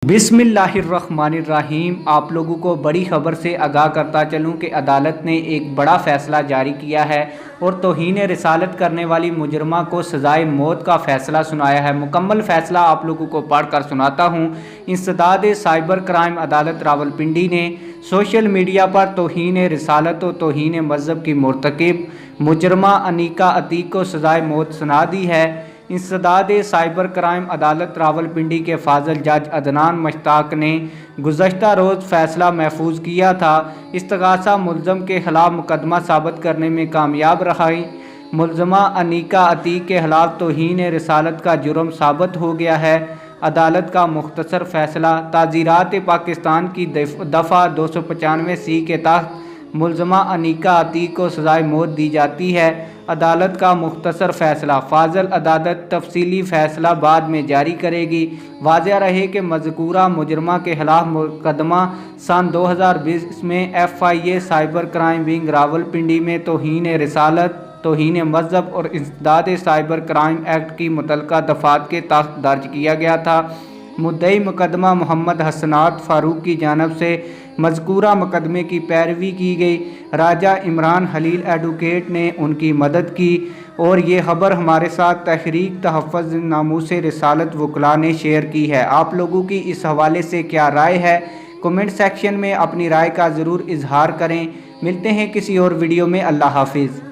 बिस्मिल्लाहिर्रहमानिर्रहीम। आप लोगों को बड़ी खबर से आगाह करता चलूं कि अदालत ने एक बड़ा फ़ैसला जारी किया है और तौहीन रिसालत करने वाली मुजरमा को सज़ाए मौत का फ़ैसला सुनाया है। मुकम्मल फ़ैसला आप लोगों को पढ़कर सुनाता हूं। इंसदाद साइबर क्राइम अदालत रावलपिंडी ने सोशल मीडिया पर तौहीन रिसालत और तौहीन मज़हब की मुर्तकिब मुजरमा अनीका अतीक को सज़ाए मौत सुना दी है। इंसदाद साइबर क्राइम अदालत रावलपिंडी के फाजल जज अदनान मश्ताक ने गुज़श्ता रोज़ फ़ैसला महफूज किया था। इस्तग़ासा मुल्ज़म के ख़िलाफ़ मुकदमा साबित करने में कामयाब रही। मुल्ज़मा अनीका अतीक के ख़िलाफ़ तौहीन रिसालत का जुर्म साबित हो गया है। अदालत का मुख्तसर फ़ैसला ताज़ीरात पाकिस्तान की दफ़ा 295C के तहत मुल्ज़मा अनीका अतीक को सज़ाए मौत दी जाती है। अदालत का मुख्तसर फ़ैसला फ़ाज़ल अदालत तफसीली फ़ैसला बाद में जारी करेगी। वाज़ेह रहे कि मज़कूरा मुजरमा के ख़िलाफ़ मुकदमा सन 2020 में FIA cyber crime wing Rawalpindi में तौहीन रिसालत, तौहीन मज़हब और इंसदाद साइबर क्राइम एक्ट की मुतल्लिक़ा दफ़ात के तहत दर्ज किया गया था। मुद्दई मुकदमा मोहम्मद हसनात फ़ारूक की जानब से मज़कूरा मुकदमे की पैरवी की गई। राजा इमरान हलील एडवोकेट ने उनकी मदद की और ये ख़बर हमारे साथ तहरीक तहफ़्फ़ुज़ नामूस रिसालत वकला ने शेयर की है। आप लोगों की इस हवाले से क्या राय है? कमेंट सेक्शन में अपनी राय का ज़रूर इजहार करें। मिलते हैं किसी और वीडियो में। अल्लाह हाफिज़।